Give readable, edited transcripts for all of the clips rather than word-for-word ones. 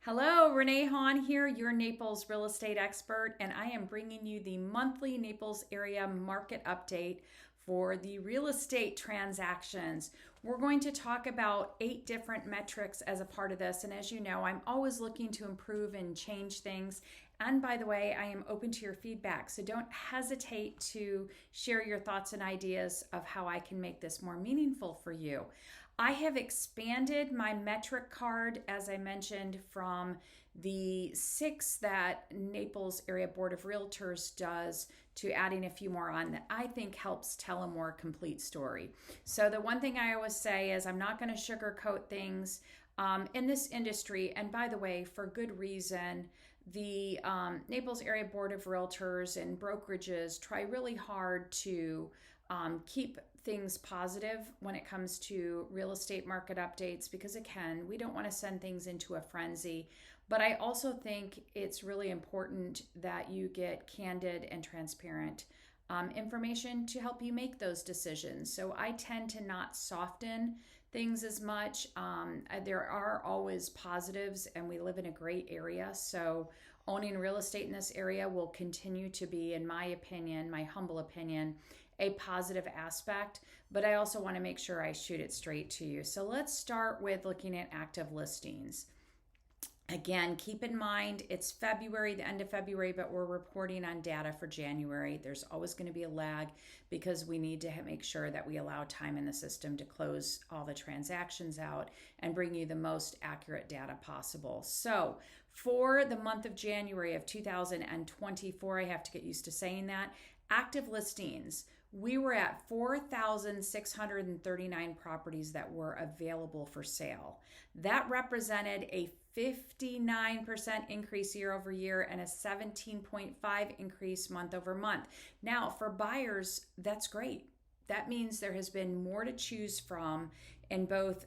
Hello, Renee Hahn here, your Naples real estate expert, and I am bringing you the monthly Naples area market update for the real estate transactions. We're going to talk about 8 different metrics as a part of this, and as you know, I'm always looking to improve and change things. And by the way, I am open to your feedback, so don't hesitate to share your thoughts and ideas of how I can make this more meaningful for you. I have expanded my metric card, as I mentioned, from the 6 that Naples Area Board of Realtors does to adding a few more on that I think helps tell a more complete story. So the one thing I always say is I'm not going to sugarcoat things in this industry. And by the way, for good reason, the Naples Area Board of Realtors and brokerages try really hard to keep things positive when it comes to real estate market updates because, again, we don't want to send things into a frenzy. But I also think it's really important that you get candid and transparent information to help you make those decisions. So I tend to not soften things as much. There are always positives, and we live in a great area. So owning real estate in this area will continue to be, in my opinion, my humble opinion, a positive aspect, but I also want to make sure I shoot it straight to you. So let's start with looking at active listings. Again, keep in mind it's February, the end of February, but we're reporting on data for January. There's always going to be a lag because we need to make sure that we allow time in the system to close all the transactions out and bring you the most accurate data possible. So for the month of January of 2024, I have to get used to saying that, active listings, we were at 4,639 properties that were available for sale. That represented a 59% increase year over year and a 17.5% increase month over month. Now, for buyers, that's great. That means there has been more to choose from in both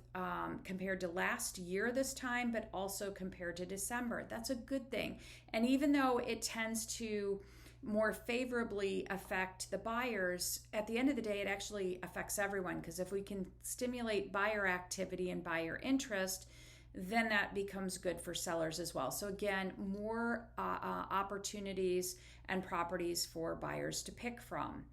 compared to last year this time, but also compared to December. That's a good thing. And even though it tends to more favorably affect the buyers, at the end of the day, it actually affects everyone, because if we can stimulate buyer activity and buyer interest, then that becomes good for sellers as well. So again, more opportunities and properties for buyers to pick from.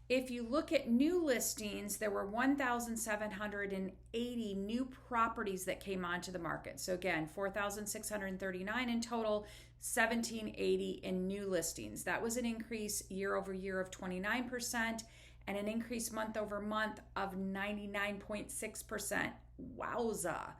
If you look at new listings, there were 1,780 new properties that came onto the market. So again, 4,639 in total, 1,780 in new listings. That was an increase year over year of 29% and an increase month over month of 99.6%. Wowza.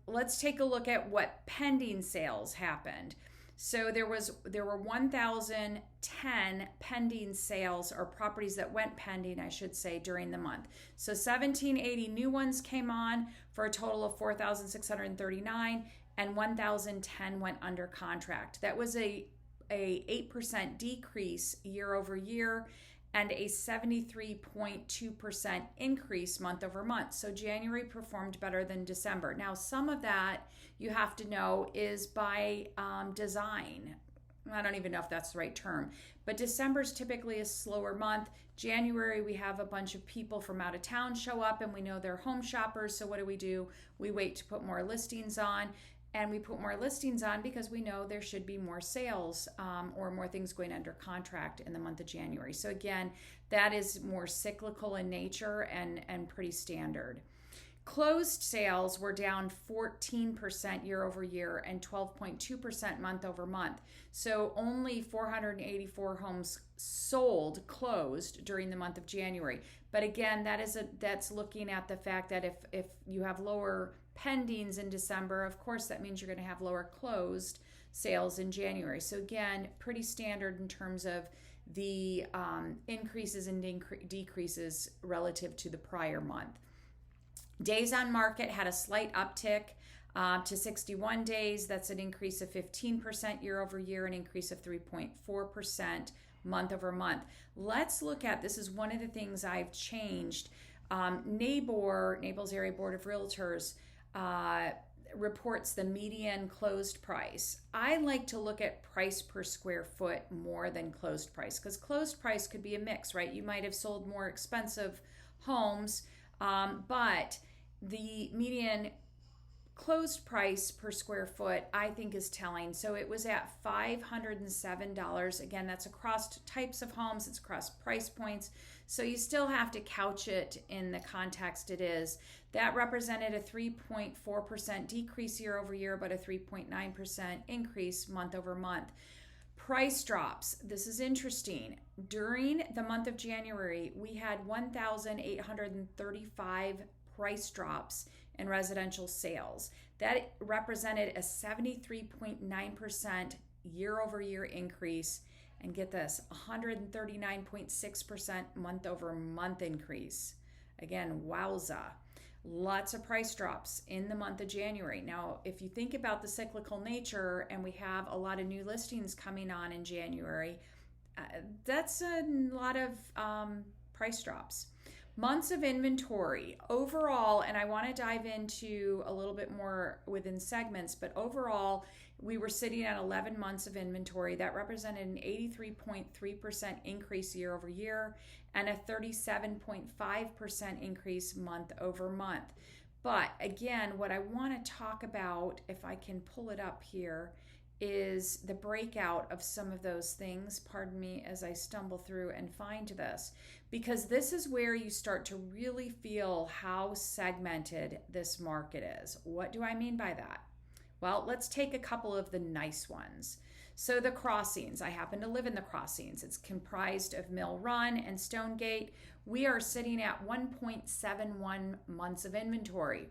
Let's take a look at what pending sales happened. So there were 1,010 pending sales, or properties that went pending, I should say, during the month. So 1,780 new ones came on for a total of 4,639, and 1,010 went under contract. That was a 8% decrease year over year and a 73.2% increase month over month. So January performed better than December. Now, some of that, you have to know, is by design. I don't even know if that's the right term, but December is typically a slower month. January, we have a bunch of people from out of town show up, and we know they're home shoppers. So what do? We wait to put more listings on. And we put more listings on because we know there should be more sales or more things going under contract in the month of January. So again, that is more cyclical in nature and pretty standard. Closed sales were down 14% year over year and 12.2% month over month. So only 484 homes closed during the month of January. But again, that's looking at the fact that if you have lower pendings in December, of course that means you're going to have lower closed sales in January. So again, pretty standard in terms of the increases and decreases relative to the prior month. Days on market had a slight uptick to 61 days. That's an increase of 15% year over year, an increase of 3.4% month over month. Let's look at, this is one of the things I've changed. Naples Area Board of Realtors reports the median closed price. I like to look at price per square foot more than closed price, because closed price could be a mix, right? You might have sold more expensive homes, but the median closed price per square foot, I think, is telling. So it was at $507. Again, that's across types of homes, it's across price points. So you still have to couch it in the context it is. That represented a 3.4% decrease year over year, but a 3.9% increase month over month. Price drops. This is interesting. During the month of January, we had 1,835 price drops in residential sales. That represented a 73.9% year over year increase. And get this, 139.6% month over month increase. Again, wowza. Lots of price drops in the month of January. Now, if you think about the cyclical nature and we have a lot of new listings coming on in January, that's a lot of price drops. Months of inventory overall, and I want to dive into a little bit more within segments, but overall, we were sitting at 11 months of inventory. That represented an 83.3% increase year over year and a 37.5% increase month over month. But again, what I want to talk about, if I can pull it up here, is the breakout of some of those things. Pardon me as I stumble through and find this, because this is where you start to really feel how segmented this market is. What do I mean by that? Well, let's take a couple of the nice ones. So the Crossings, I happen to live in the Crossings. It's comprised of Mill Run and Stonegate. We are sitting at 1.71 months of inventory.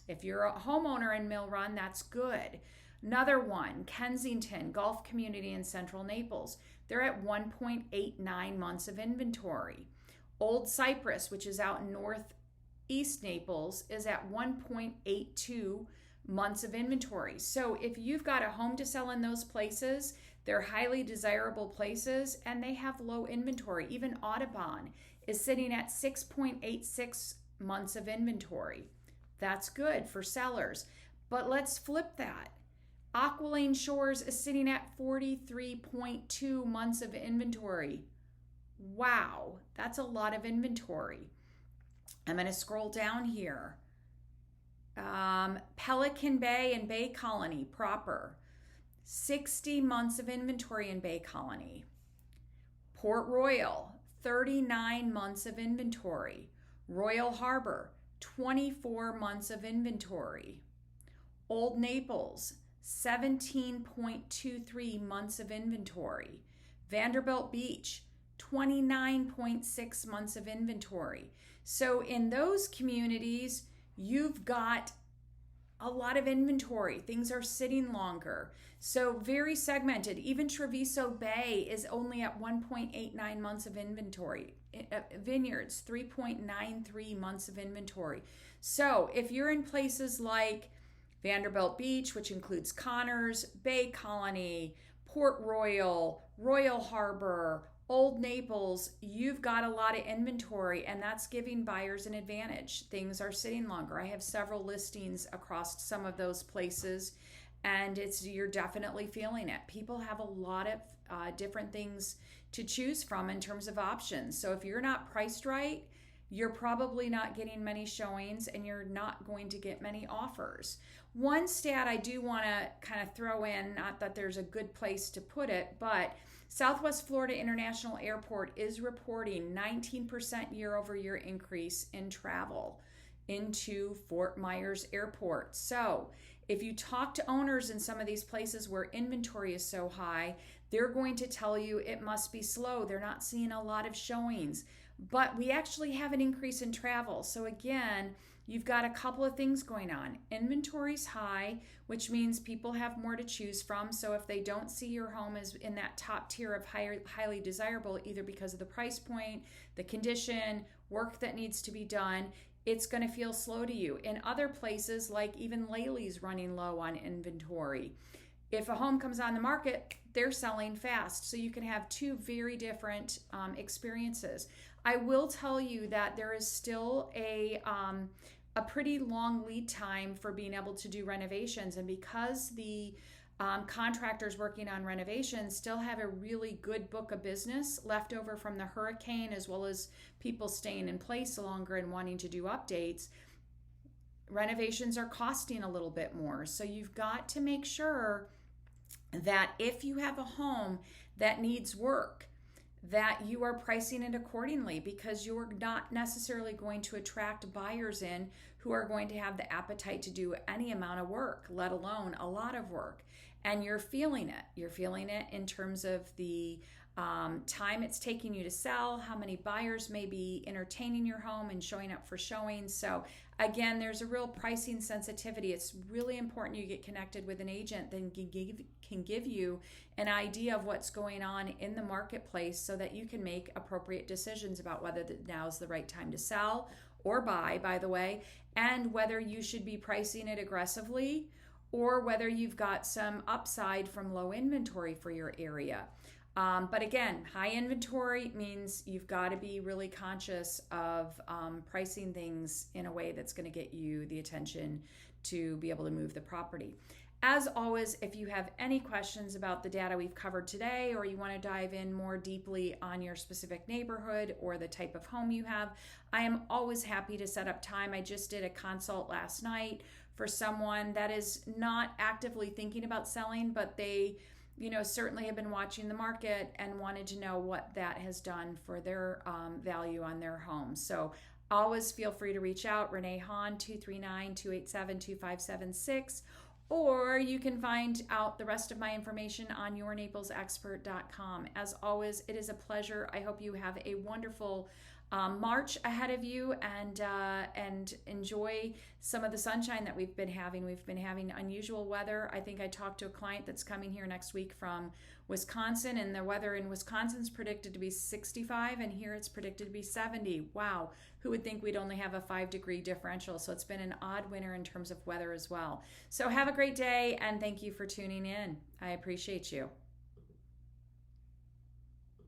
If you're a homeowner in Mill Run, that's good. Another one, Kensington Golf Community in Central Naples. They're at 1.89 months of inventory. Old Cypress, which is out in northeast Naples, is at 1.82 months of inventory. So if you've got a home to sell in those places, they're highly desirable places and they have low inventory. Even Audubon is sitting at 6.86 months of inventory. That's good for sellers. But let's flip that. Aqualine Shores is sitting at 43.2 months of inventory. Wow, that's a lot of inventory. I'm going to scroll down here. Pelican Bay and Bay Colony proper, 60 months of inventory in Bay Colony. Port Royal, 39 months of inventory. Royal Harbor, 24 months of inventory. Old Naples, 17.23 months of inventory. Vanderbilt Beach, 29.6 months of inventory. So in those communities, you've got a lot of inventory. Things are sitting longer. So very segmented. Even Treviso Bay is only at 1.89 months of inventory. Vineyards, 3.93 months of inventory. So if you're in places like Vanderbilt Beach, which includes Connors, Bay Colony, Port Royal, Royal Harbor, Old Naples, you've got a lot of inventory, and that's giving buyers an advantage. Things are sitting longer. I have several listings across some of those places, and you're definitely feeling it. People have a lot of different things to choose from in terms of options. So if you're not priced right, you're probably not getting many showings and you're not going to get many offers. One stat I do want to kind of throw in, not that there's a good place to put it, but Southwest Florida International Airport is reporting 19% year over year increase in travel into Fort Myers Airport. So if you talk to owners in some of these places where inventory is so high, they're going to tell you it must be slow. They're not seeing a lot of showings. But we actually have an increase in travel. So again, you've got a couple of things going on. Inventory's high, which means people have more to choose from. So if they don't see your home as in that top tier of highly desirable, either because of the price point, the condition, work that needs to be done, it's going to feel slow to you. In other places, like even Laley's running low on inventory. If a home comes on the market, they're selling fast. So you can have two very different experiences. I will tell you that there is still a pretty long lead time for being able to do renovations. And because the contractors working on renovations still have a really good book of business left over from the hurricane, as well as people staying in place longer and wanting to do updates, renovations are costing a little bit more. So you've got to make sure that if you have a home that needs work, that you are pricing it accordingly, because you're not necessarily going to attract buyers in who are going to have the appetite to do any amount of work, let alone a lot of work. And you're feeling it. You're feeling it in terms of the time it's taking you to sell, how many buyers may be entertaining your home and showing up for showings. So again, there's a real pricing sensitivity. It's really important you get connected with an agent that can give you an idea of what's going on in the marketplace so that you can make appropriate decisions about whether now's the right time to sell or buy, by the way, and whether you should be pricing it aggressively or whether you've got some upside from low inventory for your area. But again, high inventory means you've got to be really conscious of pricing things in a way that's going to get you the attention to be able to move the property. As always, if you have any questions about the data we've covered today, or you want to dive in more deeply on your specific neighborhood or the type of home you have, I am always happy to set up time. I just did a consult last night for someone that is not actively thinking about selling, but they certainly have been watching the market and wanted to know what that has done for their value on their home. So always feel free to reach out, Renee Hahn, 239-287-2576, or you can find out the rest of my information on yournaplesexpert.com. As always, it is a pleasure. I hope you have a wonderful March ahead of you, and enjoy some of the sunshine that we've been having. We've been having unusual weather. I think I talked to a client that's coming here next week from Wisconsin, and the weather in Wisconsin is predicted to be 65, and here it's predicted to be 70. Wow, who would think we'd only have a 5-degree differential? So it's been an odd winter in terms of weather as well. So have a great day, and thank you for tuning in. I appreciate you.